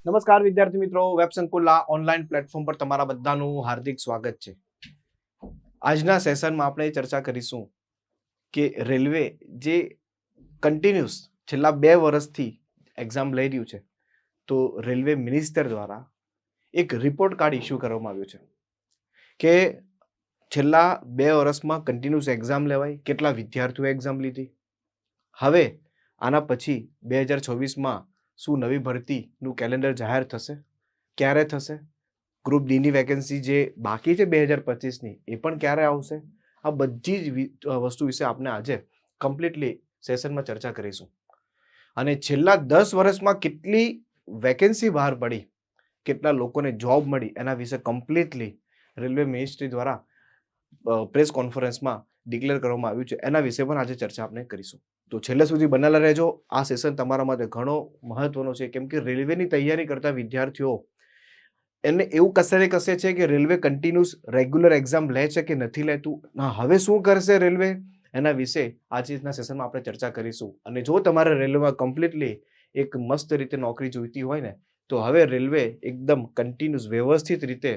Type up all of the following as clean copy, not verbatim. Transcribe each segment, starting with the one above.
નમસ્કાર વિદ્યાર્થી મિત્રો, વેબ સંકુલના ઓનલાઈન પ્લેટફોર્મ પર તમારા બધાનું હાર્દિક સ્વાગત છે. આજના સેશનમાં આપણે ચર્ચા કરીશું કે રેલવે જે કન્ટિન્યુઅસ છેલ્લા 2 વર્ષથી એક્ઝામ લઈ રહ્યું છે, તો રેલવે મિનિસ્ટર દ્વારા એક રિપોર્ટ કાર્ડ ઇસ્યુ કરવામાં આવ્યું છે કે છેલ્લા 2 વર્ષમાં કન્ટિન્યુઅસ એક્ઝામ લેવાય, કેટલા વિદ્યાર્થીઓએ એક્ઝામ લીધી, હવે આના પછી 2024માં શું નવી ભરતીનું કેલેન્ડર જાહેર થશે, ક્યારે થશે, ગ્રુપ ડીની વેકેન્સી જે બાકી છે 2025ની એ પણ ક્યારે આવશે, આ બધી જ વસ્તુ વિશે આપણે આજે કમ્પ્લીટલી સેશનમાં ચર્ચા કરીશું. અને છેલ્લા 10 વર્ષમાં કેટલી વેકેન્સી બહાર પડી, કેટલા લોકોને જોબ મળી, એના વિશે કમ્પ્લીટલી રેલવે મિનિસ્ટ્રી દ્વારા પ્રેસ કોન્ફરન્સમાં ડિક્લેર કરવામાં આવ્યું છે. એના વિશે પણ આજે ચર્ચા આપણે કરીશું. તો છેલ્લે સુધી બનેલા રહેજો. આ સેશન તમારા માટે ઘણો મહત્વનો છે, કેમ કે રેલવેની તૈયારી કરતા વિદ્યાર્થીઓ એને એવું કશે છે કે રેલવે કન્ટિન્યુઅસ રેગ્યુલર એક્ઝામ લે છે કે નથી લેતું, હવે શું કરશે રેલવે, એના વિશે આજના સેશનમાં આપણે ચર્ચા કરીશું. અને જો તમારે રેલવેમાં કમ્પ્લીટલી એક મસ્ત રીતે નોકરી જોઈતી હોય ને, તો હવે રેલવે એકદમ કન્ટિન્યુઅસ વ્યવસ્થિત રીતે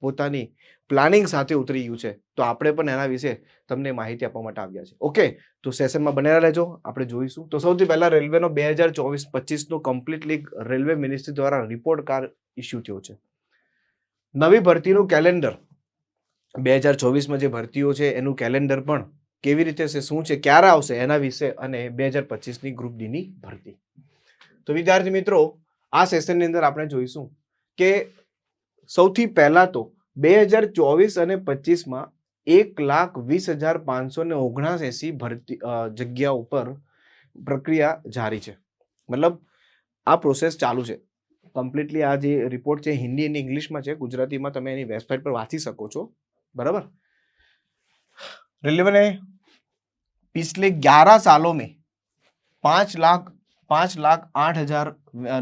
પોતાની પ્લાનિંગ સાથે ઉતરી ગયું છે. તો આપણે પણ એના વિશે તમને માહિતી આપવા માટે આવ્યા છે. ઓકે, તો સેશનમાં બનેલા રહેજો, આપણે જોઈશું. તો સૌથી પહેલા રેલવેનો 2024-25નો કમ્પ્લીટલી રેલવે મિનિસ્ટ્રી દ્વારા રિપોર્ટ કાર્ડ ઇસ્યુ થયો છે. નવી ભરતીનું કેલેન્ડર 2024માં જે ભરતીઓ છે એનું કેલેન્ડર પણ કેવી રીતે છે, શું છે, ક્યારે આવશે, એના વિશે, અને 2025ની ગ્રુપ ડીની ભરતી. તો વિદ્યાર્થી મિત્રો, આ સેશનની અંદર આપણે જોઈશું કે સૌથી પહેલા તો 2024 અને 25માં 1,20,579 ભરતી જગ્યા ઉપર પ્રક્રિયા જારી છે. મતલબ આ પ્રોસેસ ચાલુ છે કમ્પ્લીટલી. આ જે રિપોર્ટ છે હિન્દી અને ઇંગ્લિશમાં છે, ગુજરાતીમાં તમે એની વેબસાઇટ પર વાંચી શકો છો. बराबर. रेलवे ने पिछले 11 सालों में 5,08,000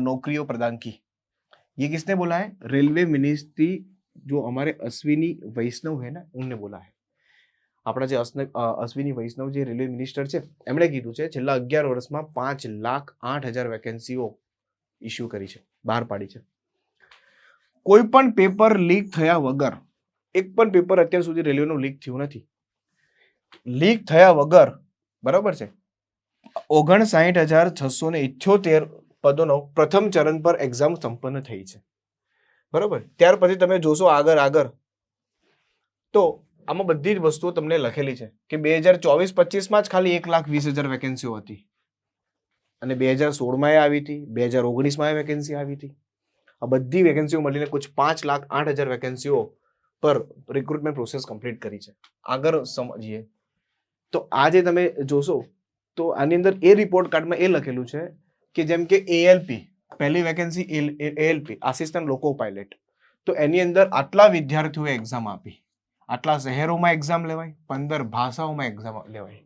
नौकरियों प्रदान की. ये किसने बोला है? रेलवे मिनिस्ट्री, जो हमारे अश्विनी वैष्णव है ना, उनने बोला है. આપણા જે અશ્વિની વૈષ્ણવ જે રેલવે મિનિસ્ટર છે, એમણે કીધું છે છેલ્લા 11 વર્ષમાં 5,08,000 વેકેન્સીઓ ઇસ્યુ કરી છે, બહાર પાડી છે. કોઈ પણ પેપર લીક થયા વગર, એક પણ પેપર અત્યાર સુધી રેલવેનું લીક થયું નથી. લીક થયા વગર, બરાબર છે, 59,678 પદોનો પ્રથમ ચરણ પર એક્ઝામ સંપન્ન થઈ છે. બરાબર. ત્યાર પછી તમે જોશો આગળ તો આમાં બધી જ વસ્તુઓ તમને લખેલી છે કે 2024-25માં જ ખાલી 1,20,000 વેકેન્સીઓ હતી, અને 2016માં આવી હતી, 2019માં વેકેન્સી આવી હતી. આ બધી વેકેન્સીઓ મળીને કુછ 5,08,000 વેકેન્સીઓ પર રિક્રુટમેન્ટ પ્રોસેસ કમ્પ્લીટ કરી છે. આગળ સમજીએ તો આજે તમે જોશો તો આની અંદર એ રિપોર્ટ કાર્ડમાં એ લખેલું છે કે જેમ કે એએલપી, પહેલી વેકેન્સી એએલપી, આસિસ્ટન્ટ લોકો પાયલટ, તો એની અંદર આટલા વિદ્યાર્થીઓએ એક્ઝામ આપી, આટલા શહેરોમાં એક્ઝામ લેવાય, 15 ભાષાઓમાં એક્ઝામ લેવાય,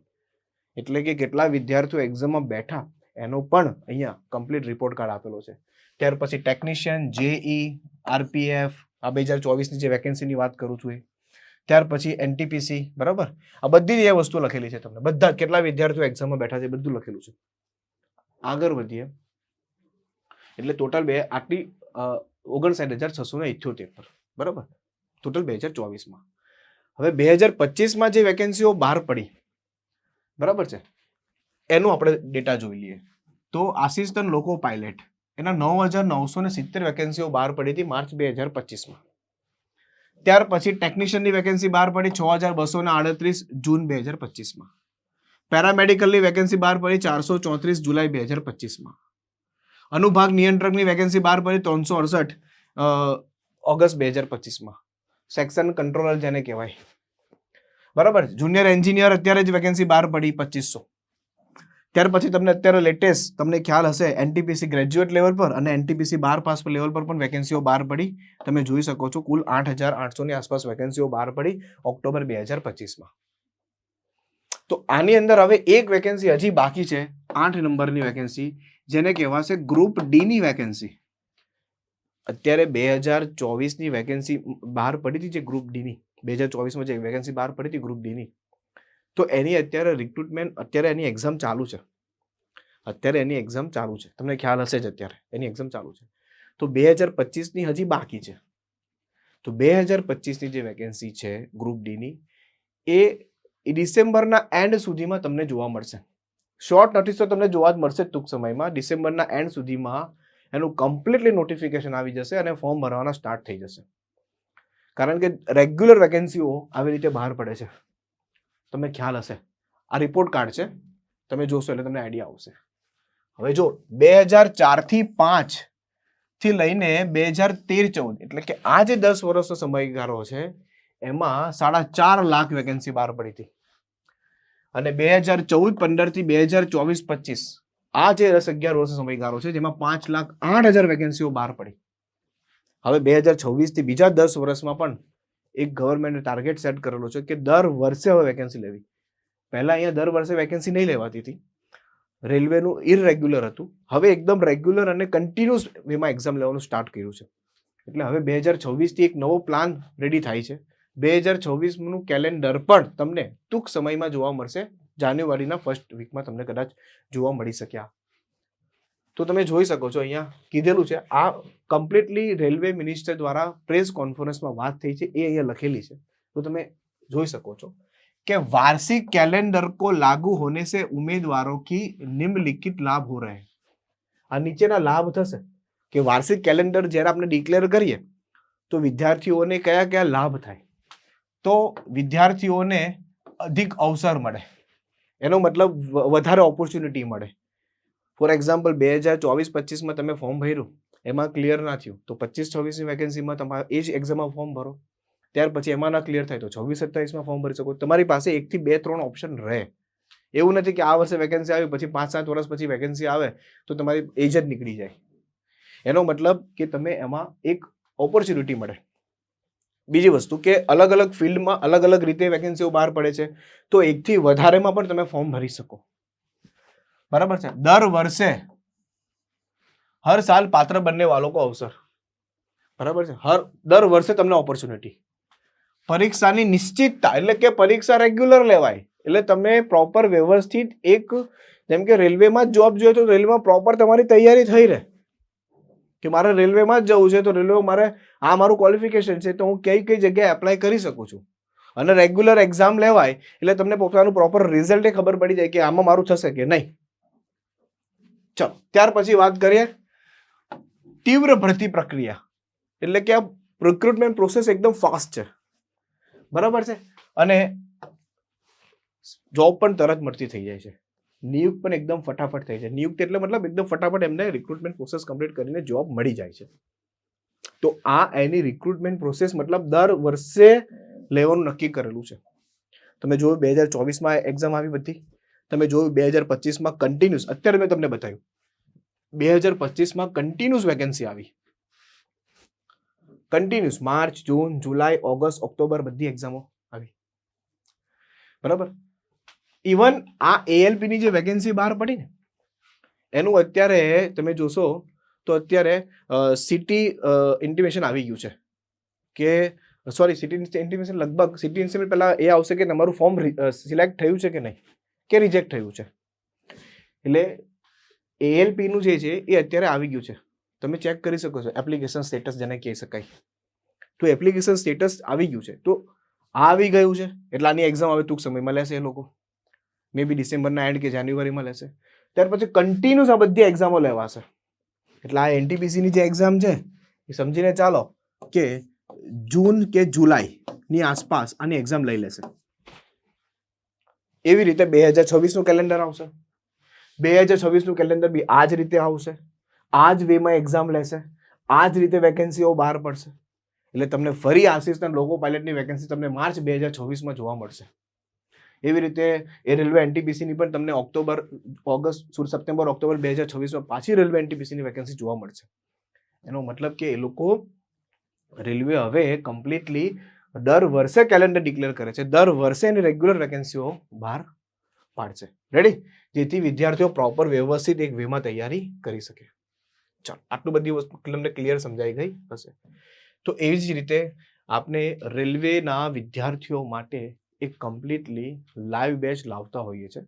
એટલે કે કેટલા વિદ્યાર્થીઓ એક્ઝામમાં બેઠા એનો પણ અહીંયા કમ્પ્લીટ રિપોર્ટ કાર્ડ આપેલો છે. ત્યાર પછી ટેકનિશિયન, જેઈ, આરપીએફ, આ 2024ની જે વેકેન્સીની વાત કરું છું એ, ત્યાર પછી એનટીપીસી, બરાબર, આ બધી એ વસ્તુ લખેલી છે તમને, બધા કેટલા વિદ્યાર્થીઓ એક્ઝામમાં બેઠા છે બધું લખેલું છે. આગળ વધીએ એટલે ટોટલ આટલી 59,678, બરાબર, ટોટલ 2024માં. હવે 2025માં જે વેકેન્સીઓ બહાર પડી, બરાબર છે, એનું આપણે ડેટા જોઈ લઈએ. તો આસિસ્ટન્ટ લોકો પાયલટ એના 9,970 વેકેન્સીઓ બહાર પડી હતી માર્ચ 2025માં. ત્યાર પછી ટેકનિશિયનની વેકેન્સી બહાર પડી 6,238 જૂન 2025માં. પેરામેડિકલની વેકેન્સી બહાર પડી 434 જુલાઈ 2025માં. અનુભાગ નિયંત્રકની વેકેન્સી બહાર પડી 368 ઓગસ્ટ 2025માં. સેક્શન કંટ્રોલર જેને કહેવાય, બરાબર. જુનિયર એન્જિનિયર અત્યારે જ વેકેન્સી બહાર પડી 2,500. ત્યાર પછી તમને અત્યારે લેટેસ્ટ તમને ખ્યાલ હશે એનટીપીસી ગ્રેજ્યુએટ લેવલ પર અને એનટીપીસી 12 પાસ લેવલ પર પણ વેકેન્સીઓ બહાર પડી. તમે જોઈ શકો છો કુલ 8,800ની આસપાસ વેકેન્સીઓ બહાર પડી ઓક્ટોબર 2025માં. તો આની અંદર હવે એક વેકેન્સી હજી બાકી છે, 8 નંબરની વેકેન્સી, જેને કહેવાશે ગ્રુપ ડીની વેકેન્સી. અત્યારે 2024ની વેકેન્સી બહાર પડી હતી જે ગ્રુપ ડીની, 2024માં જે વેકેન્સી બહાર પડી હતી ગ્રુપ ડીની, તો એની અત્યારે રિક્રુટમેન્ટ, અત્યારે એની એક્ઝામ ચાલુ છે. તમને ખ્યાલ હશે જ અત્યારે એની એક્ઝામ ચાલુ છે. તો 2025ની હજી બાકી છે. તો 2025ની જે વેકેન્સી છે ગ્રુપ ડીની એ ડિસેમ્બરના એન્ડ સુધીમાં તમને જોવા મળશે. શોર્ટ નોટિસ તો તમને જોવા જ મળશે ટૂંક સમયમાં. ડિસેમ્બરના એન્ડ સુધીમાં એનું કમ્પ્લીટલી નોટિફિકેશન આવી જશે અને ફોર્મ ભરવાના સ્ટાર્ટ થઈ જશે. કારણ કે રેગ્યુલર વેકેન્સીઓ આવી રીતે બહાર પડે છે. તમને ખ્યાલ હશે. આ રિપોર્ટ કાર્ડ છે, તમે જોશો એટલે તમને આઈડિયા આવશે. હવે જો 2004થી 5 થી લઈને 2013-14 એટલે કે આ જે 10 વર્ષનો સમયગાળો છે એમાં 4.5 લાખ વેકેન્સી બહાર પડી હતી. અને 2014-15 થી 2024-25 આ જે 10-11 વર્ષનો સમયગાળો છે જેમાં 5,08,000 વેકેન્સીઓ બહાર પડી. હવે 2026 થી બીજા 10 વર્ષમાં પણ એક ગવર્મેન્ટે ટાર્ગેટ સેટ કરેલો છે કે દર વર્ષે હવે વેકેન્સી લેવી. પહેલા અહીંયા દર વર્ષે વેકેન્સી નહીં લેવાતી હતી, રેલવેનું ઇરરેગ્યુલર હતું. હવે એકદમ રેગ્યુલર અને કન્ટિન્યુઅસ વેમાં એક્ઝામ લેવાનું સ્ટાર્ટ કર્યું છે. એટલે હવે 2026થી એક નવો પ્લાન રેડી થાય છે. 2026નું કેલેન્ડર પણ તમને ટૂંક સમયમાં જોવા મળશે. જાન્યુઆરીના ફર્સ્ટ વીકમાં તમને કદાચ જોવા મળી શકે. તો તમે જોઈ શકો છો અહીંયા કીધેલું છે. આ કમ્પ્લીટલી રેલવે મિનિસ્ટર દ્વારા પ્રેસ કોન્ફરન્સમાં વાત થઈ છે એ અહીંયા લખેલી છે. તો તમે જોઈ શકો છો कि वार्षिक कैलेंडर को लागू होने से उम्मीदवारों की निम्नलिखित लाभ हो रहे हैं. આ નીચેના લાભ થશે કે વાર્ષિક કેલેન્ડર જ્યારે આપણે ડિક્લેર કરીએ તો વિદ્યાર્થીઓને કયા કયા લાભ થાય. તો વિદ્યાર્થીઓને અધિક અવસર મળે, એનો મતલબ વધારે ઓપોર્ચ્યુનિટી મળે. ફોર એક્ઝામ્પલ 2024-25માં તમે ફોર્મ ભર્યું, એમાં ક્લિયર ના થયું તો 25-26ની વેકેન્સીમાં તમારે એ જ એક્ઝામમાં ફોર્મ ભરો. ત્યાર પછી એમાં ના ક્લિયર થાય તો 26-27માં ફોર્મ ભરી શકો. તમારી પાસે 1 થી 2-3 ઓપ્શન રહે. એવું નથી કે આ વર્ષે વેકેન્સી આવી પછી 5-7 વર્ષ પછી વેકેન્સી આવે તો તમારી એજ જ નીકળી જાય. એનો મતલબ કે તમે એમાં એક ઓપોર્ચ્યુનિટી મળે. બીજી વસ્તુ કે અલગ અલગ ફિલ્ડમાં અલગ અલગ રીતે વેકેન્સીઓ બહાર પડે છે તો 1 થી વધારેમાં પણ તમે ફોર્મ ભરી શકો. બરાબર છે. દર વર્ષે હર સાલ પાત્ર बनने वालों को अवसर. બરાબર છે. દર વર્ષે તમને ઓપોર્ચ્યુનિટી. પરીક્ષાની નિશ્ચિતતા એટલે કે પરીક્ષા રેગ્યુલર લેવાય એટલે તમે પ્રોપર વ્યવસ્થિત એક જેમ કે રેલવેમાં જોબ જોઈએ તો રેલવેમાં પ્રોપર તમારી તૈયારી થઈ રહે કે મારે રેલવેમાં જ જવું છે તો રેલવે મારે આ મારું ક્વોલિફિકેશન છે તો હું કઈ કઈ જગ્યાએ એપ્લાય કરી શકું છું. અને રેગ્યુલર એક્ઝામ લેવાય એટલે તમને પોતાનું પ્રોપર રિઝલ્ટ ખબર પડી જાય કે આમાં મારું થશે કે નહીં. ચલો ત્યાર પછી વાત કરીએ તીવ્ર ભરતી પ્રક્રિયા. એટલે કે આ રિક્રુટમેન્ટ પ્રોસેસ એકદમ ફાસ્ટ છે. બરાબર છે. અને જોબ પણ તરત મળતી થઈ જાય છે. નિયુક્ત પણ એકદમ ફટાફટ થઈ જાય. નિયુક્ત એટલે મતલબ એકદમ ફટાફટ એમને રિક્રુટમેન્ટ પ્રોસેસ કમ્પ્લીટ કરીને જોબ મળી જાય છે. તો આ એની રિક્રુટમેન્ટ પ્રોસેસ મતલબ દર વર્ષે લેવાનું નક્કી કરેલું છે. તમે જોયું 2024માં એક્ઝામ આવી બધી, તમે જોયું 2025માં કન્ટિન્યુઅસ, અત્યારે મેં તમને બતાવ્યું 2025માં કન્ટિન્યુઅસ વેકેન્સી આવી. કન્ટિન્યુઅસ માર્ચ, જૂન, જુલાઈ, ઓગસ્ટ, ઓક્ટોબર બધી એક્ઝામો આવી. બરાબર. ઇવન આ ALP ની જે વેકેન્સી બહાર પડી ને એનું અત્યારે તમે જોશો તો અત્યારે સિટી ઇન્ટિમેશન આવી ગયું છે કે સોરી સિટી ઇન્ટિમેશન લગભગ સિટી ઇન્ટિમેશન પહેલા એ આવશે કે તમારું ફોર્મ સિલેક્ટ થયું છે કે નહીં કે રિજેક્ટ થયું છે. એટલે ALP નું જે છે એ અત્યારે આવી ગયું છે. તમે ચેક કરી શકો છો એપ્લિકેશન સ્ટેટસ જેને કહી શકાય. તો એપ્લિકેશન સ્ટેટસ આવી ગયું છે. તો આ આવી ગયું છે એટલે આની એક્ઝામ હવે ટૂંક સમયમાં લેશે એ લોકો. મે બી ડિસેમ્બરના એન્ડ કે જાન્યુઆરીમાં લેશે. ત્યાર પછી કન્ટિન્યુઅસ આ બધી એક્ઝામો લેવાશે. એટલે આ NTPC ની જે એક્ઝામ છે એ સમજીને ચાલો કે જૂન કે જુલાઈની આસપાસ આની એક્ઝામ લઈ લેશે. એવી રીતે 2026નું કેલેન્ડર આવશે. 2026નું કેલેન્ડર બી આ જ રીતે આવશે. આ જ વેમાં એક્ઝામ લેશે. આ જ રીતે વેકેન્સીઓ બહાર પડશે. એટલે તમને ફરી આસિસ્ટન્ટ લોકો પાયલટની વેકેન્સી તમને માર્ચ 2026માં જોવા મળશે. એવી રીતે એ રેલવે NTPC ની પણ તમને સપ્ટેમ્બર ઓક્ટોબર 2026માં પાછી રેલવે NTPC ની વેકેન્સી જોવા મળશે. એનો મતલબ કે એ લોકો રેલવે હવે કમ્પ્લીટલી દર વર્ષે કેલેન્ડર ડિક્લેર કરે છે. દર વર્ષે એની રેગ્યુલર વેકેન્સીઓ બહાર પાડશે. રેડી? જેથી વિદ્યાર્થીઓ પ્રોપર વ્યવસ્થિત એક વેમાં તૈયારી કરી શકે. ચાલો આટલું બધી વસ્તુ તમને ક્લિયર સમજાઈ ગઈ હશે. તો એવી જ રીતે આપણે રેલવેના વિદ્યાર્થીઓ માટે એક કમ્પ્લીટલી લાઈવ બેચ લાવતા હોઈએ છીએ.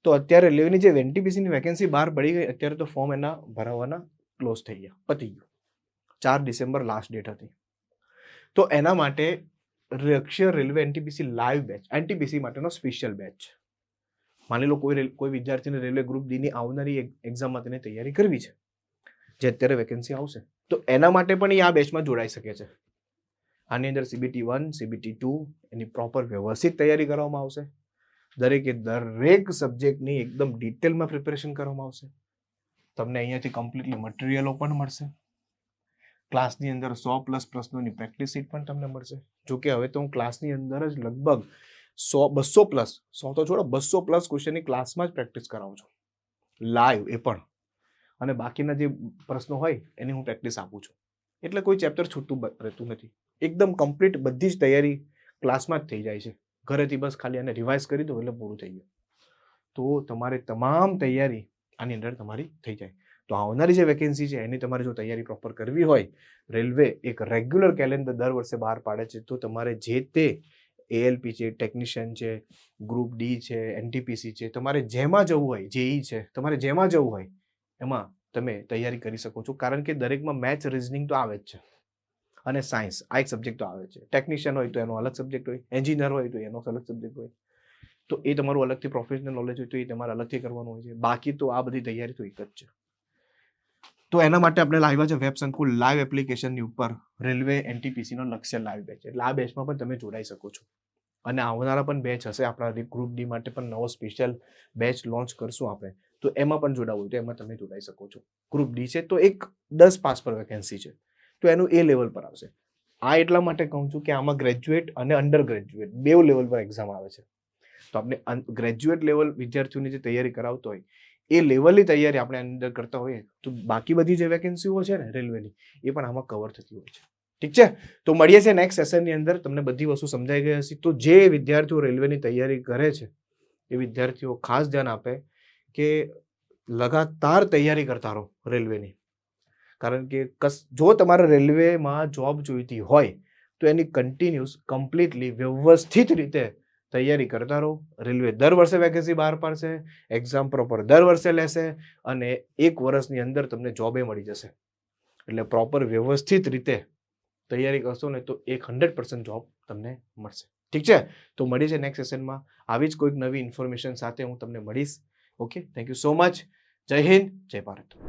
તો અત્યારે રેલવેની જે NTPC ની વેકેન્સી બહાર પડી ગઈ અત્યારે તો ફોર્મ એના ભરાવાના ક્લોઝ થઈ ગયા, પતી ગયું. 4 ડિસેમ્બર લાસ્ટ ડેટ હતી. તો એના માટે લક્ષ્ય railway NTPC live batch, NTPC માટેનો સ્પેશિયલ બેચ. માની લો કોઈ વિદ્યાર્થીને રેલવે ગ્રુપ ડી ની આવનારી એક્ઝામમાં તેને તૈયારી કરવી છે, જે અત્યારે વેકેન્સી આવશે, તો એના માટે પણ એ આ બેચમાં જોડાઈ શકે છે. આની અંદર CBT 1, CBT 2 એની પ્રોપર વ્યવસ્થિત તૈયારી કરવામાં આવશે. દરેક સબ્જેક્ટની એકદમ ડિટેલમાં પ્રિપેરેશન કરવામાં આવશે. તમને અહીંયાથી કમ્પ્લીટલી મટીરિયલો પણ મળશે. ક્લાસની અંદર 100+ પ્રશ્નોની પ્રેક્ટિસ શીટ પણ તમને મળશે. જો કે હવે તો હું ક્લાસની અંદર જ લગભગ 100 તો છોડો, 200+ ક્વેશ્ચનની ક્લાસમાં જ પ્રેક્ટિસ કરાવું છું, લાઈવ એ પણ. અને બાકીના જે પ્રશ્નો હોય એની હું પ્રેક્ટિસ આપું છું. એટલે કોઈ ચેપ્ટર છૂટતું રહેતું નથી. એકદમ કમ્પ્લીટ બધી જ તૈયારી ક્લાસમાં જ થઈ જાય છે. ઘરેથી બસ ખાલી આને રિવાઇઝ કરી દો એટલે પૂરું થઈ ગયું. તો તમારે તમામ તૈયારી આની અંદર તમારી થઈ જાય. તો આવનારી જે વેકેન્સી છે એની તમારે જો તૈયારી પ્રોપર કરવી હોય, રેલવે એક રેગ્યુલર કેલેન્ડર દર વર્ષે બહાર પાડે છે. તો તમારે જે તે ALP છે, ટેકનિશિયન છે, ગ્રુપ ડી છે, એનટીપીસી છે, તમારે જેમાં જવું હોય, JEE છે, તમારે જેમાં જવું હોય એમાં તમે તૈયારી કરી શકો છો. કારણ કે દરેકમાં મેથ્સ, રિઝનિંગ તો આવે જ છે અને સાયન્સ આ એક સબ્જેક્ટ તો આવે છે. ટેકનિશિયન હોય તો એનો અલગ સબ્જેક્ટ હોય, એન્જિનિયર હોય તો એનો અલગ સબ્જેક્ટ હોય. તો એ તમારું અલગથી પ્રોફેશનલ નોલેજ હોય તો એ તમારે અલગથી કરવાનું હોય છે. બાકી તો આ બધી તૈયારી તો એક જ છે. તો એના માટે આપણે લાવ્યા છે વેબ સંકુલ લાઈવ એપ્લિકેશનની ઉપર રેલવે એનટીપીસી નો લક્ષ્ય લાઈવ બેચ. એટલે આ બેચમાં પણ તમે જોડાઈ શકો છો. અને આવનારા પણ બેચ હશે. આપણા ગ્રુપ ડી માટે પણ નવો સ્પેશિયલ બેચ લોન્ચ કરશું આપણે. તો એમાં પણ જોડાવું તો એમાં તમે જોડાઈ શકો છો. ગ્રુપ ડી છે તો એક 10 પાસ પર વેકેન્સી છે, તો એનું એ લેવલ પર આવશે. આ એટલા માટે કહું છું કે આમાં ગ્રેજ્યુએટ અને અંડર ગ્રેજ્યુએટ બે લેવલ પર એક્ઝામ આવે છે. તો આપણે ગ્રેજ્યુએટ લેવલ વિદ્યાર્થીઓની જે તૈયારી કરાવતો હોય એ લેવલની તૈયારી આપણે અંદર કરતા હોઈએ તો બાકી બધી જે વેકેન્સીઓ છે ને રેલવેની એ પણ આમાં કવર થતી હોય છે. ઠીક છે, તો મળીએ છીએ નેક્સ્ટ સેશનની અંદર. તમને બધી વસ્તુ સમજાઈ ગઈ હશે. તો જે વિદ્યાર્થીઓ રેલવેની તૈયારી કરે છે એ વિદ્યાર્થીઓ ખાસ ધ્યાન આપે કે લગાતાર તૈયારી કરતા રહો રેલવેની. કારણ કે જો તમારે રેલવેમાં જોબ જોઈતી હોય તો એની કન્ટિન્યુઅસ કમ્પ્લીટલી વ્યવસ્થિત રીતે તૈયારી કરતા રહો. રેલવે દર વર્ષે વેકેન્સી બહાર પાડશે, એક્ઝામ પ્રોપર દર વર્ષે લેશે અને 1 વર્ષની અંદર તમને જોબે મળી જશે. એટલે પ્રોપર વ્યવસ્થિત રીતે તૈયારી કરશો ને તો 100% જોબ તમને મળશે. ઠીક છે, તો મળી છે નેક્સ્ટ સેશનમાં. આવી જ કોઈક નવી ઇન્ફોર્મેશન સાથે હું તમને મળીશ. Okay, thank you so much. જય હિન્દ, જય ભારત.